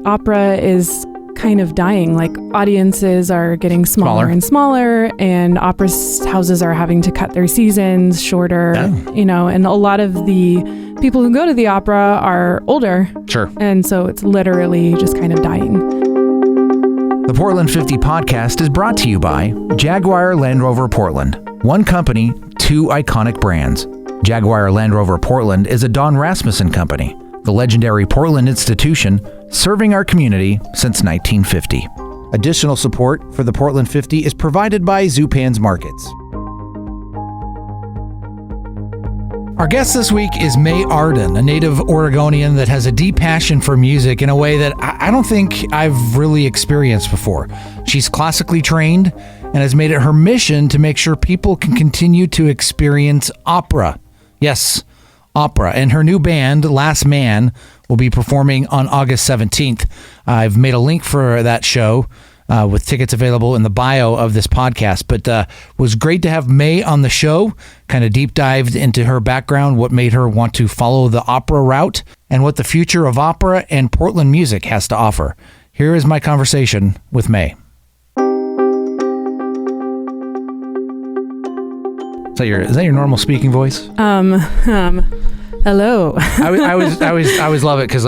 opera is kind of dying. Like, audiences are getting smaller and smaller, and opera houses are having to cut their seasons shorter, and a lot of the people who go to the opera are older. Sure. And so it's literally just kind of dying. The Portland 50 podcast is brought to you by Jaguar Land Rover Portland. One company, two iconic brands. Jaguar Land Rover Portland is a Don Rasmussen company, the legendary Portland institution serving our community since 1950. Additional support for the Portland 50 is provided by Zupan's Markets. Our guest this week is May Arden, a native Oregonian that has a deep passion for music in a way that I don't think I've really experienced before. She's classically trained and has made it her mission to make sure people can continue to experience opera. Yes, opera. And her new band, Last Man, will be performing on August 17th. I've made a link for that show with tickets available in the bio of this podcast. But it was great to have May on the show, kind of deep dived into her background, what made her want to follow the opera route, and what the future of opera and Portland music has to offer. Here is my conversation with May. Is that your normal speaking voice? Hello. I always love it because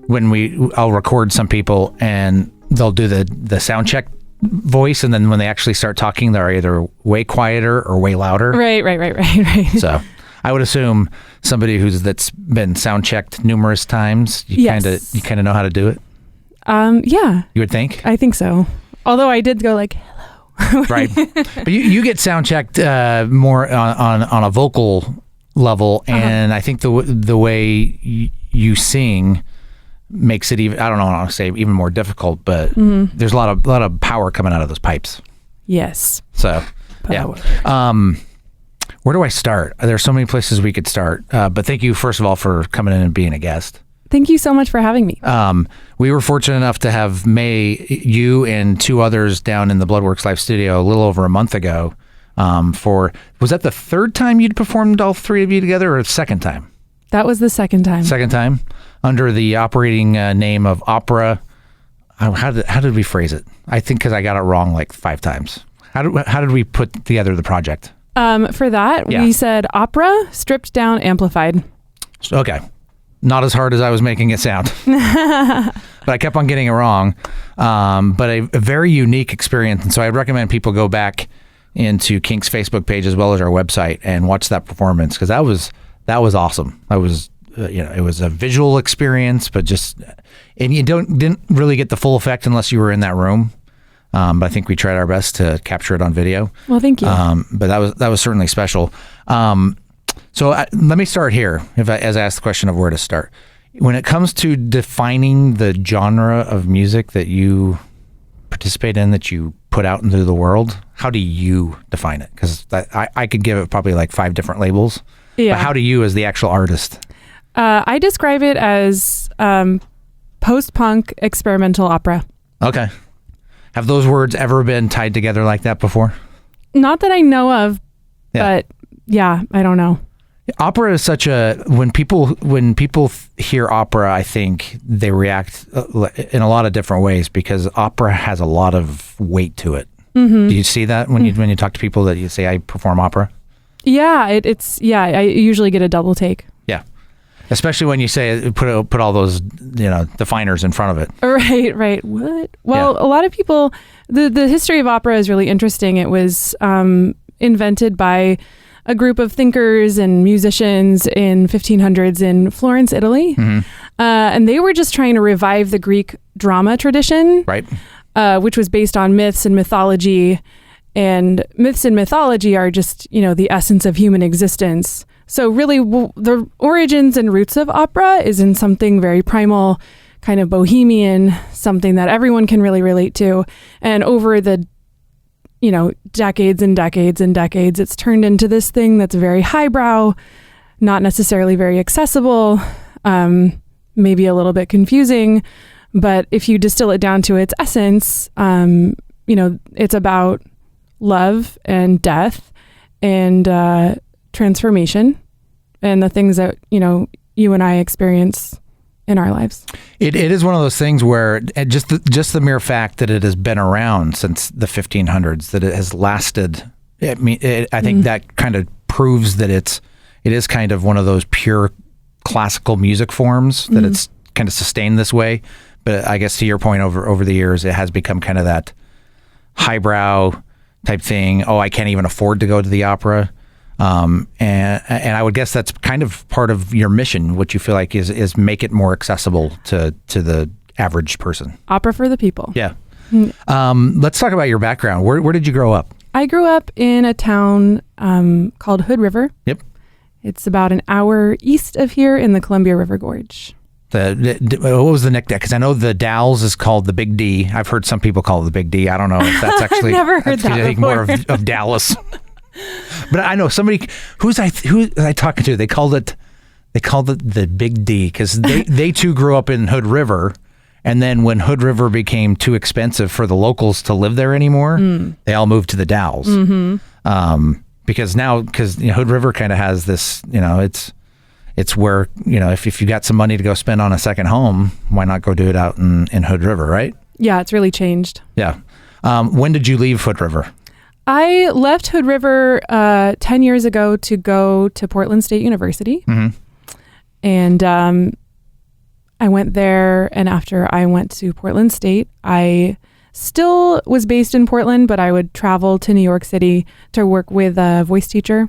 when I'll record some people and they'll do the sound check voice, and then when they actually start talking, they're either way quieter or way louder. Right. So I would assume somebody that's been sound checked numerous times, you kind of know how to do it. Yeah. You would think? I think so. Although I did go like, hello. Right. But you get sound checked more on a vocal level, and I think the way you sing makes it even, I don't know what to say, even more difficult, but there's a lot of power coming out of those pipes. Yes. So, power. Yeah. Where do I start? There's so many places we could start, but thank you, first of all, for coming in and being a guest. Thank you so much for having me. We were fortunate enough to have May, you and two others down in the Bloodworks Live studio a little over a month ago. Was that the third time you'd performed, all three of you together, or the second time? That was the second time. Second time? Under the operating name of Opera. How did we phrase it? I think because I got it wrong like 5 times. How did we put together the project? For that, we said opera, stripped down, amplified. Okay. Not as hard as I was making it sound. But I kept on getting it wrong. But a very unique experience. And so I'd recommend people go back into KINK's Facebook page as well as our website and watch that performance, because that was awesome. It was a visual experience, but and you didn't really get the full effect unless you were in that room. But I think we tried our best to capture it on video. Well, thank you. But that was certainly special. So let me start here, as I ask the question of where to start. When it comes to defining the genre of music that you participate in, that you put out into the world, how do you define it? Because I could give it probably like 5 different labels. Yeah. But how do you, as the actual artist? I describe it as post-punk experimental opera. Okay. Have those words ever been tied together like that before? Not that I know of, but yeah, I don't know. Opera is such when people hear opera, I think they react in a lot of different ways, because opera has a lot of weight to it. Mm-hmm. Do you see that when you talk to people that you say, I perform opera? Yeah, I usually get a double take. Yeah. Especially when you say put all those definers in front of it. Right. What? Well, a lot of people, the history of opera is really interesting. It was invented by a group of thinkers and musicians in 1500s in Florence, Italy. Mm-hmm. And they were just trying to revive the Greek drama tradition, right? Which was based on myths and mythology. And myths and mythology are just, the essence of human existence. So really the origins and roots of opera is in something very primal, kind of bohemian, something that everyone can really relate to. And over the decades and decades and decades, it's turned into this thing that's very highbrow, not necessarily very accessible, maybe a little bit confusing. But if you distill it down to its essence, it's about love and death and transformation and the things that, you and I experience in our lives. It is one of those things where just the mere fact that it has been around since the 1500s, that it has lasted. I think that kind of proves that it is kind of one of those pure classical music forms, that it's kind of sustained this way. But I guess to your point, over the years, it has become kind of that highbrow type thing. Oh, I can't even afford to go to the opera. And I would guess that's kind of part of your mission. What you feel like is make it more accessible to the average person. Opera for the people. Yeah. Let's talk about your background. Where did you grow up? I grew up in a town called Hood River. Yep. It's about an hour east of here in the Columbia River Gorge. What was the nickname? Because I know the Dalles is called the Big D. I've heard some people call it the Big D. I don't know if that's actually. I've never heard that before. More of Dallas. But I know somebody who was I talking to. They called it the Big D because they too grew up in Hood River, and then when Hood River became too expensive for the locals to live there anymore, they all moved to the Dalles. Because Hood River kind of has this, it's where, if you got some money to go spend on a second home, why not go do it out in Hood River, right? Yeah, it's really changed. Yeah. When did you leave Hood River? I left Hood River 10 years ago to go to Portland State University. And I went there, and after I went to Portland State, I still was based in Portland, but I would travel to New York City to work with a voice teacher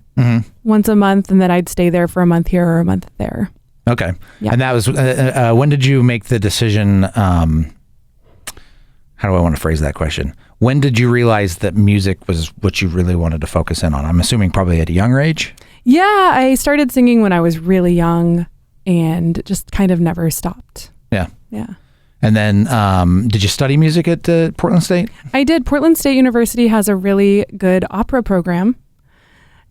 once a month, and then I'd stay there for a month here or a month there. Okay. Yeah. And that was, when did you make the decision, how do I want to phrase that question? When did you realize that music was what you really wanted to focus in on? I'm assuming probably at a younger age? Yeah, I started singing when I was really young and just kind of never stopped. Yeah. Yeah. And then did you study music at Portland State? I did. Portland State University has a really good opera program.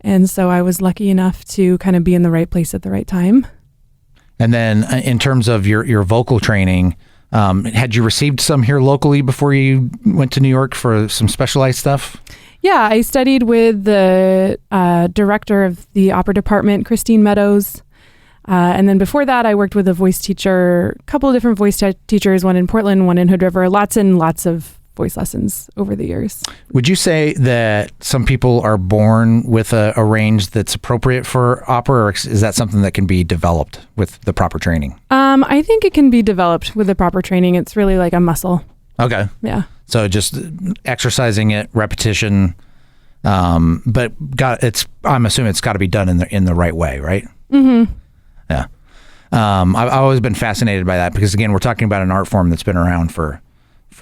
And so I was lucky enough to kind of be in the right place at the right time. And then in terms of your vocal training, had you received some here locally before you went to New York for some specialized stuff? Yeah, I studied with the director of the opera department, Christine Meadows. And then before that, I worked with a voice teacher, a couple of different voice teachers, one in Portland, one in Hood River, lots and lots of voice lessons over the years. Would you say that some people are born with a range that's appropriate for opera, or is that something that can be developed with the proper training? I think it can be developed with the proper training. It's really like a muscle. Okay. Yeah. So just exercising it, repetition, but I'm assuming it's got to be done in the right way, right? Mm-hmm. Yeah. I've always been fascinated by that because, again, we're talking about an art form that's been around for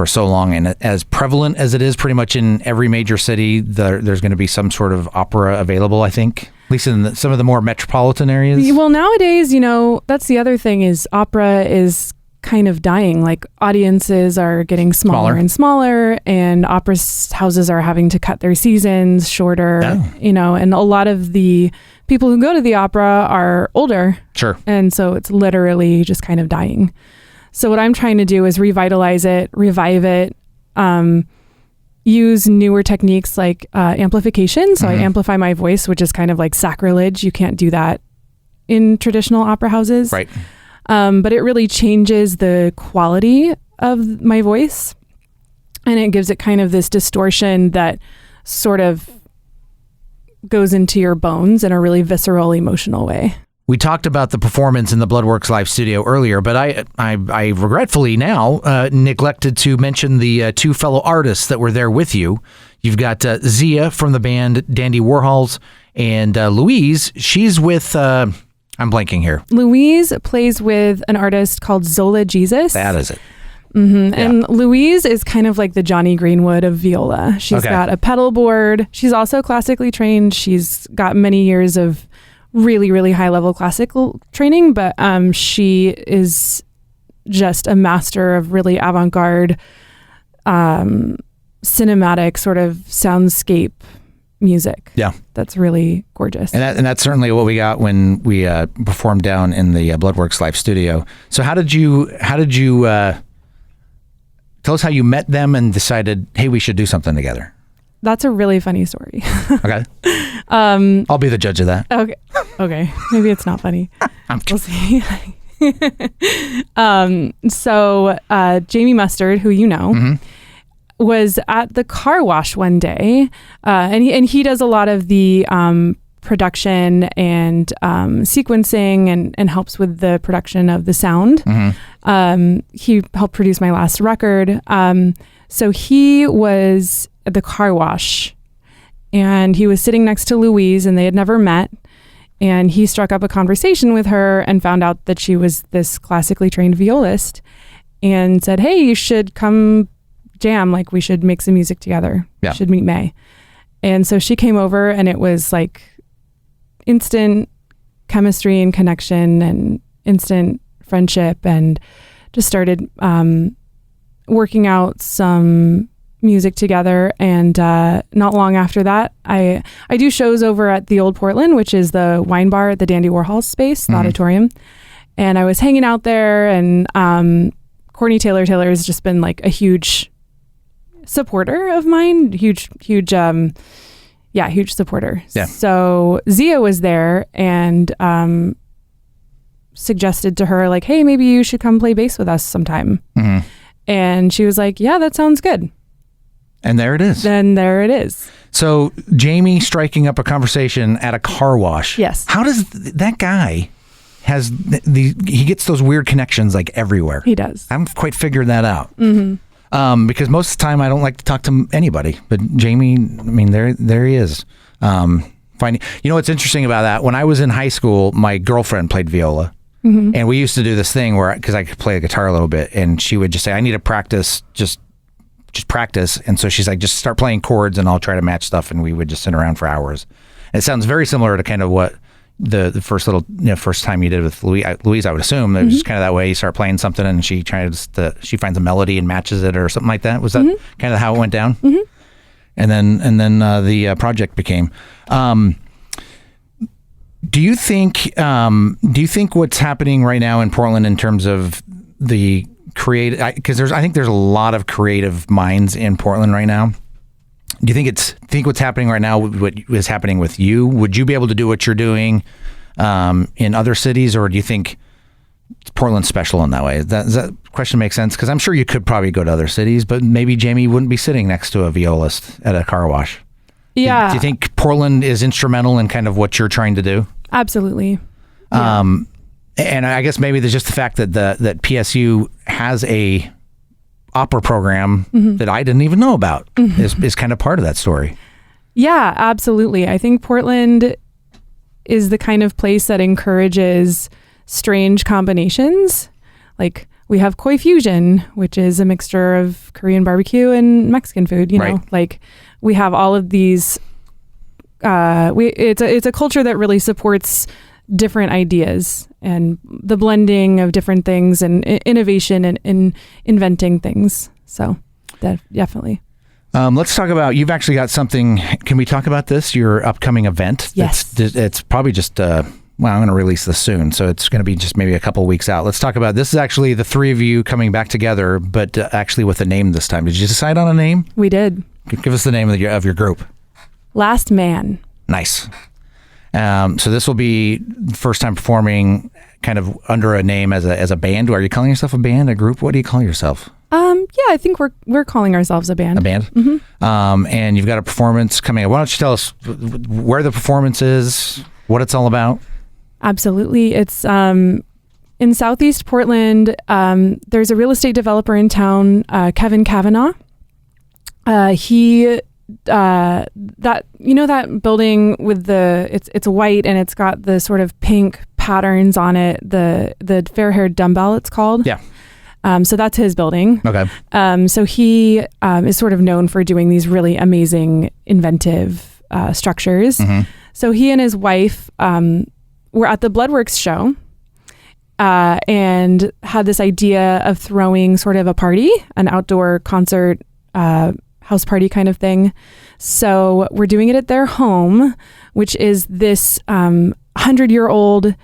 so long, and as prevalent as it is pretty much in every major city, there's going to be some sort of opera available, I think, at least in some of the more metropolitan areas. Well, nowadays, that's the other thing is opera is kind of dying. Like audiences are getting smaller and smaller, and opera houses are having to cut their seasons shorter, and a lot of the people who go to the opera are older. Sure. And so it's literally just kind of dying. So what I'm trying to do is revitalize it, revive it, use newer techniques like amplification. So I amplify my voice, which is kind of like sacrilege. You can't do that in traditional opera houses. Right. But it really changes the quality of my voice, and it gives it kind of this distortion that sort of goes into your bones in a really visceral, emotional way. We talked about the performance in the Bloodworks Live studio earlier, but I regretfully now neglected to mention the two fellow artists that were there with you. You've got Zia from the band Dandy Warhols, and Louise. She's with... I'm blanking here. Louise plays with an artist called Zola Jesus. That is it. Mm-hmm. Yeah. And Louise is kind of like the Johnny Greenwood of viola. She's got a pedal board. She's also classically trained. She's got many years of really, really high level classical training, but she is just a master of really avant-garde, cinematic sort of soundscape music. Yeah. That's really gorgeous. And that's certainly what we got when we performed down in the Bloodworks Live studio. So how did you tell us how you met them and decided, hey, we should do something together? That's a really funny story. Okay. I'll be the judge of that. Okay. Maybe it's not funny. I'm we'll see. So Jamie Mustard, who you know, was at the car wash one day, and he does a lot of the production and sequencing and helps with the production of the sound. He helped produce my last record. So he was at the car wash, and he was sitting next to Louise, and they had never met. And he struck up a conversation with her and found out that she was this classically trained violist, and said, "Hey, you should come jam. Like, we should make some music together. Yeah. You should meet May." And so she came over, and it was like instant chemistry and connection and instant friendship, and just started working out some music together. And not long after that, I do shows over at the Old Portland, which is the wine bar at the Dandy Warhol space, the auditorium. And I was hanging out there, and Courtney Taylor has just been like a huge supporter of mine, huge supporter. Yeah. So Zia was there and suggested to her, like, "Hey, maybe you should come play bass with us sometime." And she was like, "Yeah, that sounds good." And there it is. Then there it is. So Jamie striking up a conversation at a car wash. Yes. How does that guy he gets those weird connections like everywhere? He does. I haven't quite figured that out. Because most of the time I don't like to talk to anybody, but Jamie, I mean, there he is. Finding, what's interesting about that? When I was in high school, my girlfriend played viola, and we used to do this thing where, because I could play the guitar a little bit, and she would just say, "I need to practice, just practice." And so she's like, "Just start playing chords, and I'll try to match stuff." And we would just sit around for hours. And it sounds very similar to kind of what the first time you did with Louise, I would assume that it was just kind of that way. You start playing something, and she she finds a melody and matches it, or something like that. Was that kind of how it went down? And then the project became. Do you think what's happening right now in Portland in terms of the creative? Because I think there's a lot of creative minds in Portland right now. Do you think what's happening right now, what is happening with you? Would you be able to do what you're doing in other cities, or do you think Portland's special in that way? Does that question make sense? Because I'm sure you could probably go to other cities, but maybe Jamie wouldn't be sitting next to a violist at a car wash. Yeah. Do you think Portland is instrumental in kind of what you're trying to do? Absolutely. Yeah. And I guess maybe there's just the fact that that PSU has a opera program that I didn't even know about is kind of part of that story. Yeah, absolutely. I think Portland is the kind of place that encourages strange combinations. Like, we have Koi Fusion, which is a mixture of Korean barbecue and Mexican food, know, like we have all of these, it's a culture that really supports different ideas and the blending of different things and innovation and inventing things. So definitely. Let's talk about, you've actually got something. Can we talk about this? Your upcoming event? Yes. It's probably just, I'm going to release this soon. So it's going to be just maybe a couple of weeks out. Let's talk about, this is actually the three of you coming back together, but actually with a name this time. Did you decide on a name? We did. Give us the name of your group. Last Man. Nice. So this will be first time performing kind of under a name as a band. Are you calling yourself a band, a group? What do you call yourself? Yeah, I think we're calling ourselves a band. A band? And you've got a performance coming up. Why don't you tell us where the performance is, what it's all about? Absolutely. It's in Southeast Portland. There's a real estate developer in town, Kevin Kavanaugh. He that building with it's white and it's got the sort of pink patterns on it, the fair-haired dumbbell, it's called. Yeah. So that's his building. Okay. So he is sort of known for doing these really amazing, inventive structures. So he and his wife were at the Bloodworks show and had this idea of throwing sort of a party, an outdoor concert, house party kind of thing. So we're doing it at their home, which is this 100-year-old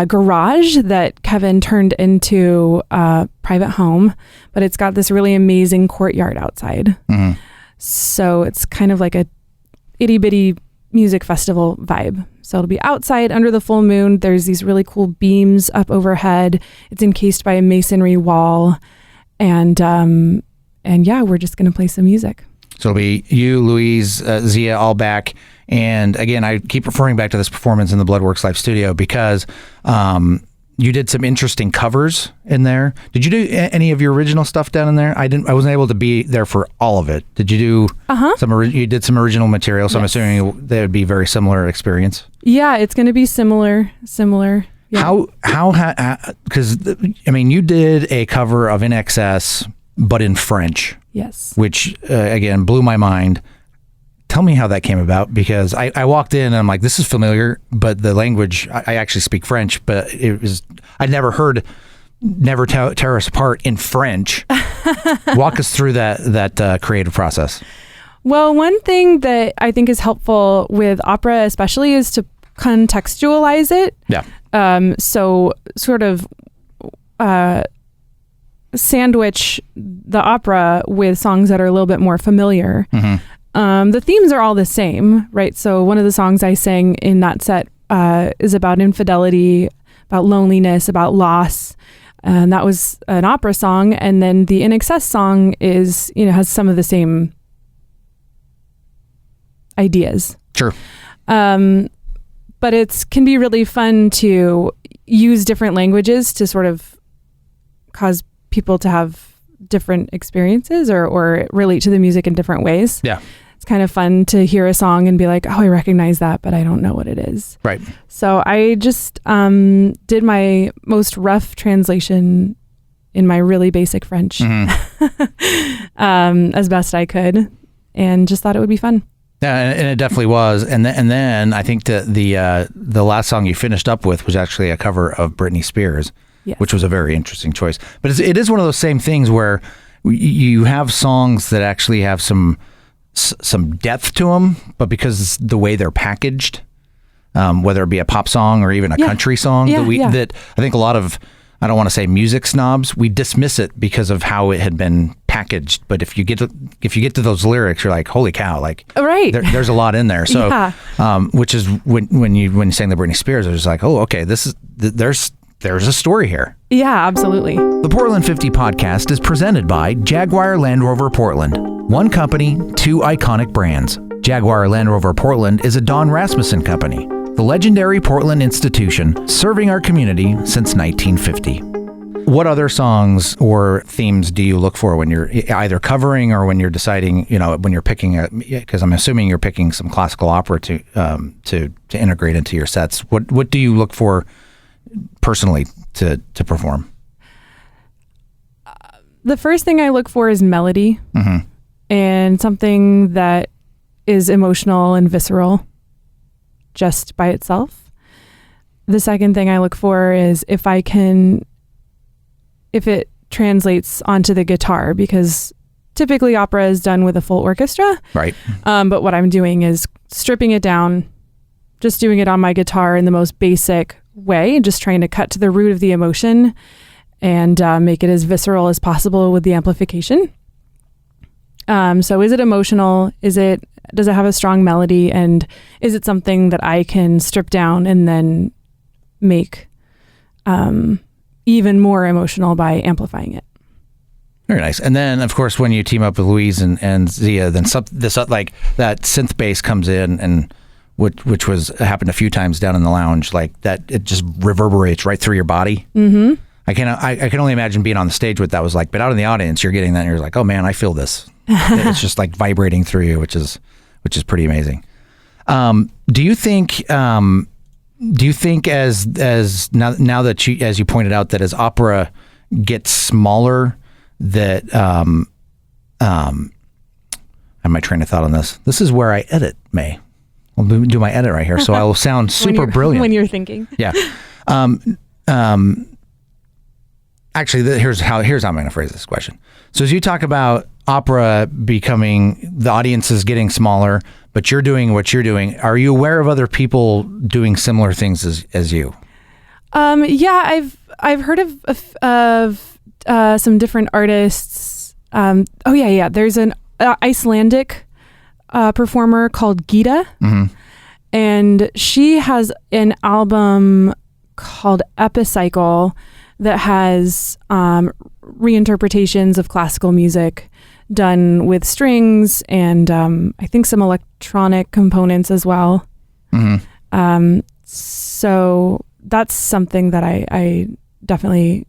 garage that Kevin turned into a private home, but it's got this really amazing courtyard outside. So it's kind of like a itty bitty music festival vibe. So it'll be outside under the full moon. There's these really cool beams up overhead. It's encased by a masonry wall. And yeah, we're just going to play some music. So it'll be you, Louise, Zia, all back. And again, I keep referring back to this performance in the Bloodworks Live studio because you did some interesting covers in there. Did you do any of your original stuff down in there? I wasn't able to be there for all of it. Did you do you did some original material, so yes. I'm assuming that would be a very similar experience. Yeah, it's going to be similar. Yeah. Because I mean, you did a cover of In Excess, but in French. Yes. Which again blew my mind. Tell me how that came about, because I walked in and I'm like, this is familiar, but the language, I actually speak French, but I'd never heard Never Tear Us Apart in French. Walk us through that creative process. Well, one thing that I think is helpful with opera especially is to contextualize it. Yeah. So sort of sandwich the opera with songs that are a little bit more familiar. Mm-hmm. The themes are all the same, right? So one of the songs I sang in that set is about infidelity, about loneliness, about loss. And that was an opera song. And then the In Excess song is, has some of the same ideas. Sure. But it can be really fun to use different languages to sort of cause people to have different experiences or relate to the music in different ways. Yeah. It's kind of fun to hear a song and be like, oh, I recognize that, but I don't know what it is. Right. So I just did my most rough translation in my really basic French as best I could, and just thought it would be fun. Yeah, and it definitely was. And then I think the last song you finished up with was actually a cover of Britney Spears, yes. Which was a very interesting choice. But it is one of those same things where you have songs that actually have some depth to them, but because the way they're packaged, whether it be a pop song or even a country song, that I think a lot of, I don't want to say music snobs, we dismiss it because of how it had been packaged. But if you get to those lyrics, you're like, holy cow, like right. There's a lot in there. So, which is when you sang the Britney Spears, I was like, oh, okay, there's a story here. Yeah, absolutely. The Portland 50 podcast is presented by Jaguar Land Rover Portland. One company, two iconic brands. Jaguar Land Rover Portland is a Don Rasmussen company, the legendary Portland institution serving our community since 1950. What other songs or themes do you look for when you're either covering or when you're deciding, when you're picking because I'm assuming you're picking some classical opera to integrate into your sets. What do you look for personally to perform? The first thing I look for is melody, and something that is emotional and visceral just by itself. The second thing I look for is if it translates onto the guitar, because typically opera is done with a full orchestra. Right. But what I'm doing is stripping it down, just doing it on my guitar in the most basic way, and just trying to cut to the root of the emotion and make it as visceral as possible with the amplification. So is it emotional? Does it have a strong melody? And is it something that I can strip down and then make even more emotional by amplifying it? Very nice. And then, of course, when you team up with Louise and Zia, then this like that synth bass comes in, and which happened a few times down in the lounge, like that, it just reverberates right through your body. Mm-hmm. I can only imagine being on the stage what that was like, but out in the audience, you're getting that, and you're like, oh man, I feel this. It's just like vibrating through you, which is pretty amazing. Do you think as now that as you pointed out, that as opera gets smaller, that I have my train of thought on this. This is where I edit, May. I'll do my edit right here, so I will sound super brilliant when you're thinking. Yeah. Actually, here's how I'm going to phrase this question. So as you talk about opera becoming, the audience is getting smaller, but you're doing what you're doing, are you aware of other people doing similar things as you? Yeah, I've heard of some different artists. There's an Icelandic performer called Gita, And she has an album called Epicycle that has reinterpretations of classical music done with strings and I think some electronic components as well. So that's something that I definitely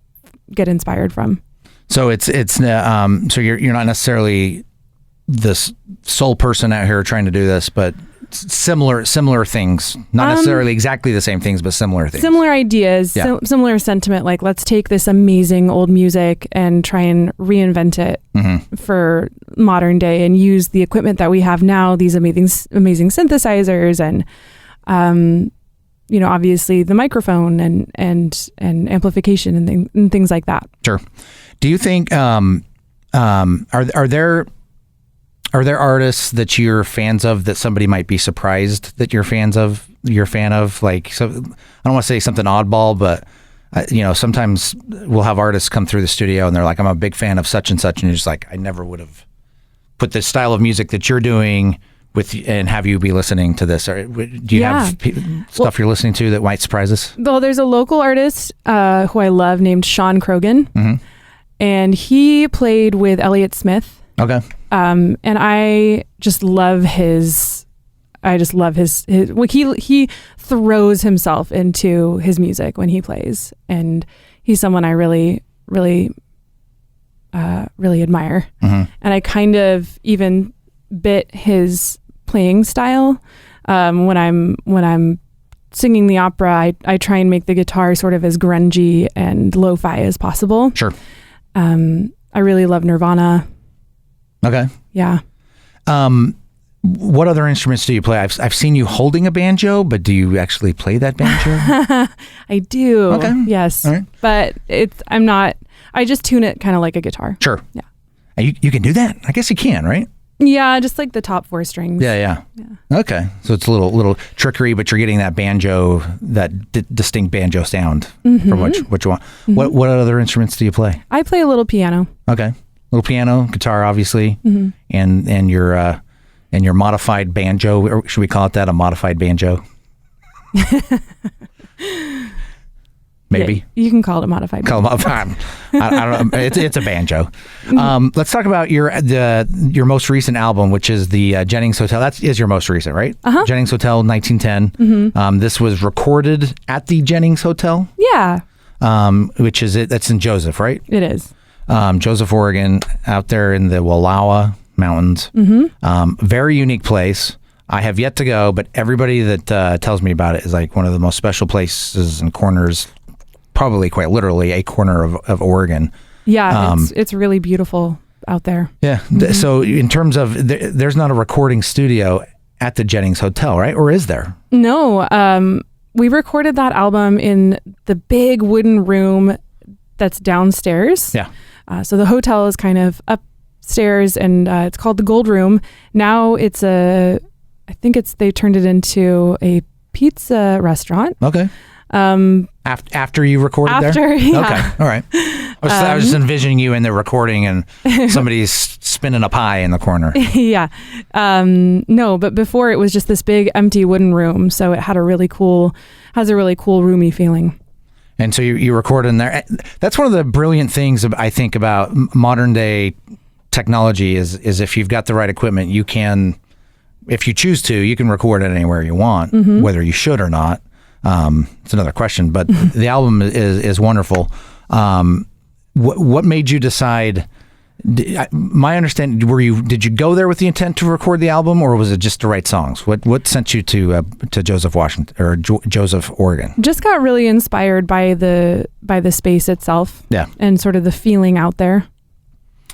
get inspired from. So so you're not necessarily this sole person out here trying to do this, but similar things, not necessarily exactly the same things, but similar things. Similar ideas, similar sentiment. Like, let's take this amazing old music and try and reinvent it for modern day and use the equipment that we have now, these amazing synthesizers and, obviously the microphone and amplification and things like that. Sure. Do you think, are there artists that you're fans of that somebody might be surprised that you're a fan of? Like, so I don't want to say something oddball, but sometimes we'll have artists come through the studio and they're like, I'm a big fan of such and such, and you're just like, I never would have put the style of music that you're doing and have you be listening to this. Or do you have stuff you're listening to that might surprise us? Well, there's a local artist who I love named Sean Krogan, and he played with Elliott Smith. Okay. And I just love his he throws himself into his music when he plays, and he's someone I really admire. And I kind of even bit his playing style. When I'm singing the opera, I try and make the guitar sort of as grungy and lo-fi as possible. Sure. I really love Nirvana. Okay. Yeah. What other instruments do you play? I've seen you holding a banjo, but do you actually play that banjo? I do. Okay. Yes. All right. But I just tune it kind of like a guitar. Sure. Yeah. You can do that? I guess you can, right? Yeah, just like the top 4 strings. Yeah. Okay. So it's a little trickery, but you're getting that banjo, that distinct banjo sound from what you want. What other instruments do you play? I play a little piano. Okay. Little piano, guitar, obviously, and your modified banjo, or should we call it that, a modified banjo? Maybe. Yeah, you can call it a modified banjo. I don't know. It's a banjo. Let's talk about your most recent album, which is the Jennings Hotel. That is your most recent, right? Jennings Hotel, 1910. This was recorded at the Jennings Hotel? Yeah. That's in Joseph, right? It is. Joseph, Oregon, out there in the Wallowa Mountains. Very unique place. I have yet to go, but everybody that tells me about it is like one of the most special places and corners, probably quite literally a corner of Oregon. Yeah, it's really beautiful out there. Yeah. So in terms of, there's not a recording studio at the Jennings Hotel, right? Or is there? No. We recorded that album in the big wooden room that's downstairs. Yeah. So the hotel is kind of upstairs, and it's called the Gold Room. Now they turned it into a pizza restaurant. Okay. After you recorded there? Yeah. Okay. All right. I was just envisioning you in the recording and somebody's spinning a pie in the corner. Yeah. No, but before it was just this big empty wooden room. So it had has a really cool roomy feeling. And so you record in there. That's one of the brilliant things I think about modern day technology is if you've got the right equipment, you can, if you choose to, you can record it anywhere you want, whether you should or not. It's another question, but the album is wonderful. What made you decide? My understanding, did you go there with the intent to record the album, or was it just to write songs? What sent you to Joseph, Washington, or Joseph, Oregon? Just got really inspired by the space itself. Yeah, and sort of the feeling out there.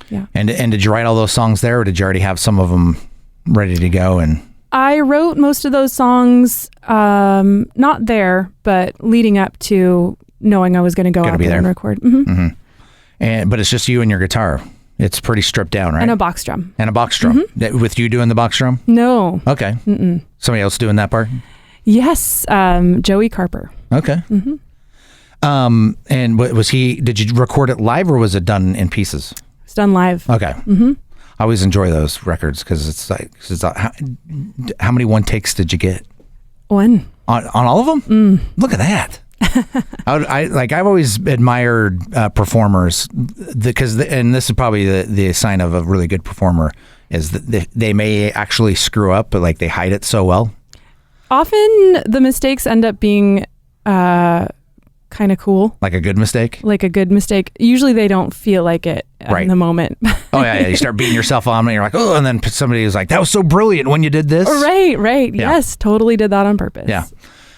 Yeah. And did you write all those songs there, or did you already have some of them ready to go? And I wrote most of those songs, not there, but leading up to knowing I was going to go out there and record. But it's just you and your guitar. It's pretty stripped down, right? And a box drum. With you doing the box drum? No. Okay. Somebody else doing that part? Yes. Joey Carper. Okay. And did you record it live, or was it done in pieces? It's done live. Okay. I always enjoy those records because it's like, how many one takes did you get? One. On all of them? Look at that. I've always admired performers because, and this is probably the sign of a really good performer, is that they may actually screw up, but like they hide it so well. Often the mistakes end up being kind of cool. Like a good mistake? Like a good mistake. Usually they don't feel like it in the moment. Oh, yeah. You start beating yourself on and you're like, oh, and then somebody is like, that was so brilliant when you did this. Right. Yeah. Yes, totally did that on purpose. Yeah.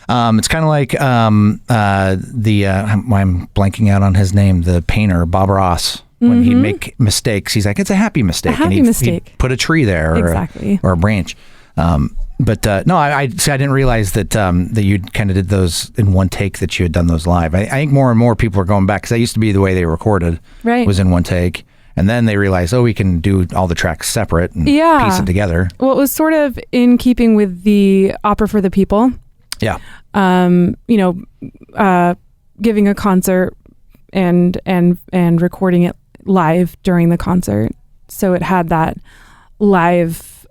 It's kind of like I'm blanking out on his name, the painter, Bob Ross. When he'd make mistakes, he's like, it's a happy mistake. He'd put a tree there or a branch. But no, I didn't realize that you kind of did those in one take, that you had done those live. I think more and more people are going back, because that used to be the way they recorded, was in one take. And then they realized, we can do all the tracks separate and piece it together. Well, it was sort of in keeping with the Opera for the People. Yeah. Giving a concert and recording it live during the concert. So it had that live,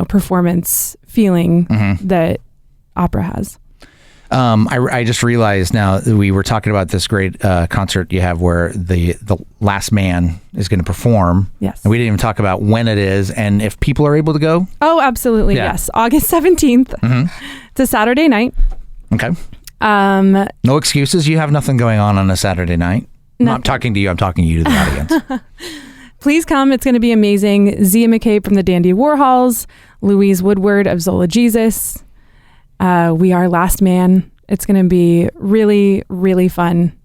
performance feeling that opera has. I just realized now that we were talking about this great concert you have where the last man is going to perform. Yes. And we didn't even talk about when it is and if people are able to go. Oh, absolutely. Yeah. Yes. August 17th. It's a Saturday night. Okay. No excuses. You have nothing going on a Saturday night. I'm not talking to you. I'm talking to the audience. Please come. It's going to be amazing. Zia McCabe from the Dandy Warhols, Louise Woodward of Zola Jesus. We are Last Man. It's going to be really, really fun.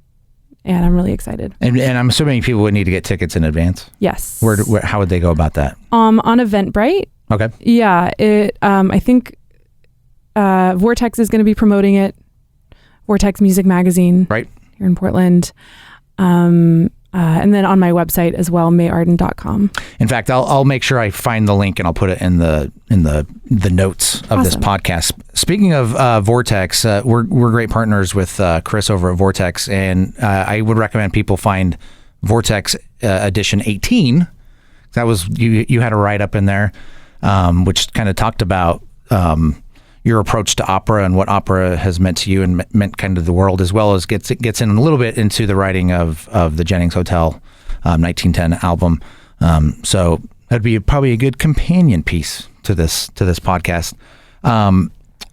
And I'm really excited. And I'm assuming people would need to get tickets in advance. Yes. How would they go about that? On Eventbrite. Okay. Yeah. I think Vortex is going to be promoting it. Vortex Music Magazine. Right. Here in Portland. And then on my website as well, mayarden.com. In fact, I'll make sure I find the link and I'll put it in the notes of this podcast. Speaking of Vortex, we're great partners with Chris over at Vortex, and I would recommend people find Vortex Edition 18. That was you had a write up in there, which kind of talked about your approach to opera and what opera has meant to you and meant kind of the world, as well as gets in a little bit into the writing of the Jennings Hotel 1910 album. So that'd be probably a good companion piece to this podcast.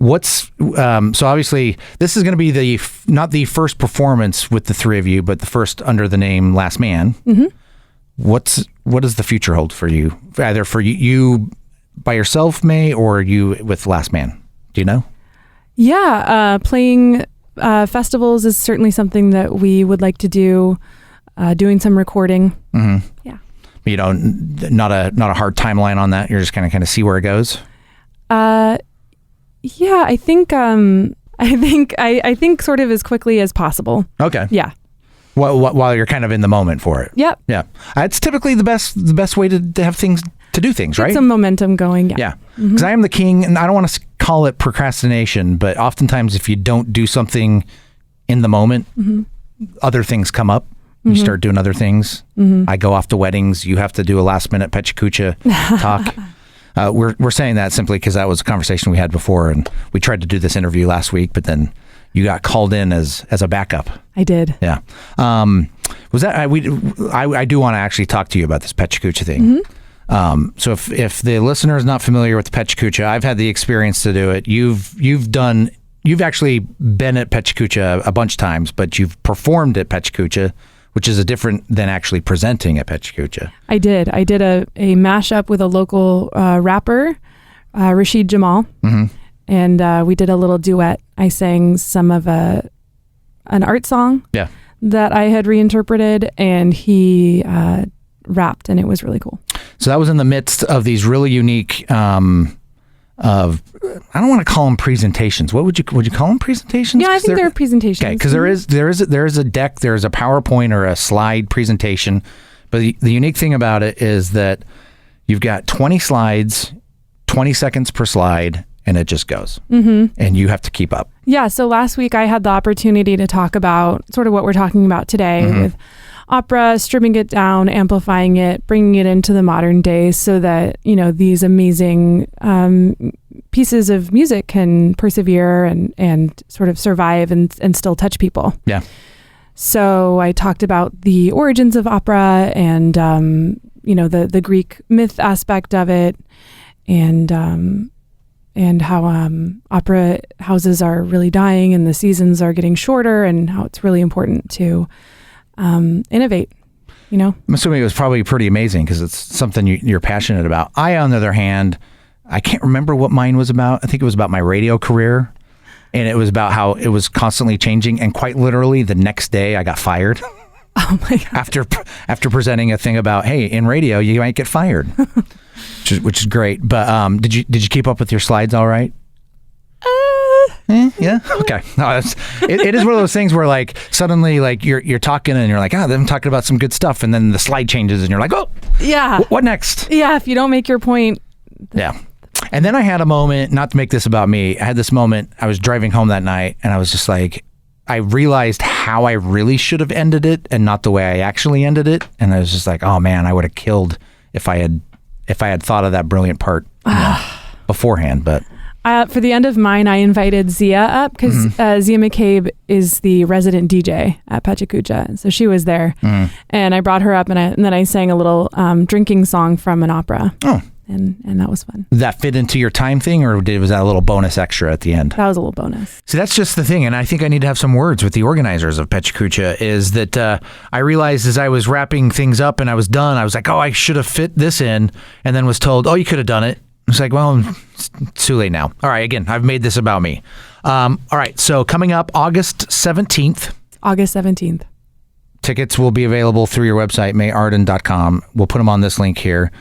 So obviously this is going to be not the first performance with the three of you, but the first under the name Last Man. Mm-hmm. What does the future hold for you? Either for you by yourself, May, or you with Last Man? Do you know? Yeah, playing festivals is certainly something that we would like to do. Doing some recording. Mm-hmm. Yeah. Not a hard timeline on that. You're just kind of see where it goes. Yeah, I think sort of as quickly as possible. Okay. Yeah. While you're kind of in the moment for it. Yep. Yeah. It's typically the best way to have things. To do things, right? Get some momentum going, yeah. Yeah, because I am the king, and I don't want to call it procrastination, but oftentimes if you don't do something in the moment, other things come up. You start doing other things. I go off to weddings. You have to do a last-minute Pechakucha talk. We're saying that simply because that was a conversation we had before, and we tried to do this interview last week, but then you got called in as a backup. I did. Yeah. Was that I do want to actually talk to you about this Pechakucha thing. So if the listener is not familiar with Pechakucha, I've had the experience to do it. You've actually been at Pechakucha a bunch of times, but you've performed at Pechakucha, which is different than actually presenting at Pechakucha. I did a mashup with a local rapper, Rashid Jamal, and we did a little duet. I sang some of an art song that I had reinterpreted, and he rapped, and it was really cool. So that was in the midst of these really unique, I don't want to call them presentations. What would you call them, presentations? Yeah, I think they're presentations. Okay, because there is a deck, there is a PowerPoint or a slide presentation, but the unique thing about it is that you've got 20 slides, 20 seconds per slide, and it just goes. And you have to keep up. Yeah. So last week I had the opportunity to talk about sort of what we're talking about today with opera, stripping it down, amplifying it, bringing it into the modern day so that, these amazing pieces of music can persevere and sort of survive and still touch people. Yeah. So I talked about the origins of opera and, the Greek myth aspect of it and how opera houses are really dying and the seasons are getting shorter and how it's really important to innovate, I'm assuming it was probably pretty amazing because it's something you're passionate about. I, on the other hand, I can't remember what mine was about. I think it was about my radio career, and it was about how it was constantly changing. And quite literally, the next day I got fired. Oh my God. After presenting a thing about, hey, in radio, you might get fired, which is great. But did you keep up with your slides all right? Yeah. Okay. No, it is one of those things where like suddenly like you're talking and you're like, I'm talking about some good stuff, and then the slide changes and you're like, oh, yeah. What next? Yeah. If you don't make your point. Yeah. And then I had a moment, not to make this about me. I had this moment. I was driving home that night, and I was just like, I realized how I really should have ended it, and not the way I actually ended it. And I was just like, oh man, I would have killed if I had thought of that brilliant part beforehand. But. For the end of mine, I invited Zia up because Zia McCabe is the resident DJ at Pachacucha. So she was there and I brought her up and then I sang a little drinking song from an opera. Oh. And that was fun. Did that fit into your time thing, or was that a little bonus extra at the end? That was a little bonus. See, that's just the thing. And I think I need to have some words with the organizers of Pachacucha is that I realized as I was wrapping things up and I was done, I was like, oh, I should have fit this in, and then was told, oh, you could have done it. It's like, well, it's too late now. All right, again, I've made this about me. All right, so coming up August 17th. August 17th. Tickets will be available through your website, mayarden.com. We'll put them on this link here.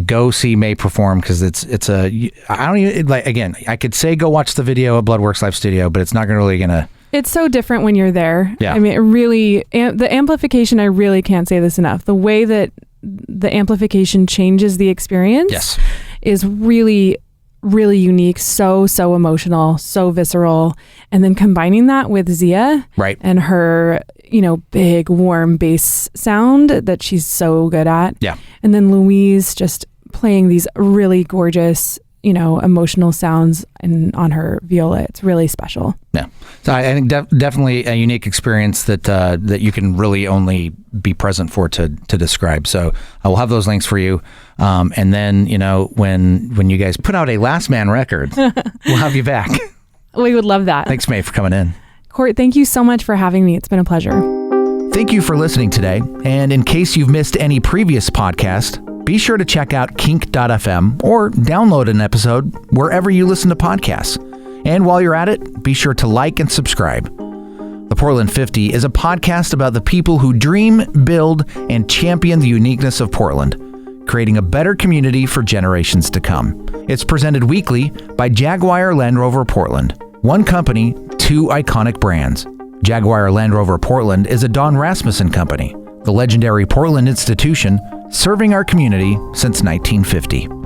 Go see May perform because I don't even, like, again, I could say go watch the video at Bloodworks Live Studio, but it's not really going to. It's so different when you're there. Yeah. I mean, it really, the amplification, I really can't say this enough. The way that the amplification changes the experience is really, really unique, so emotional, so visceral. And then combining that with Zia and her, big, warm bass sound that she's so good at. Yeah. And then Louise just playing these really gorgeous, emotional sounds on her viola. It's really special. Yeah. So I think definitely a unique experience that you can really only be present for to describe. So I will have those links for you. And then, when you guys put out a Last Man record, we'll have you back. We would love that. Thanks, May, for coming in. Cort, thank you so much for having me. It's been a pleasure. Thank you for listening today. And in case you've missed any previous podcast, be sure to check out KINK.FM or download an episode wherever you listen to podcasts. And while you're at it, be sure to like and subscribe. The Portland 50 is a podcast about the people who dream, build, and champion the uniqueness of Portland, creating a better community for generations to come. It's presented weekly by Jaguar Land Rover Portland. One company, two iconic brands. Jaguar Land Rover Portland is a Don Rasmussen company, the legendary Portland institution serving our community since 1950.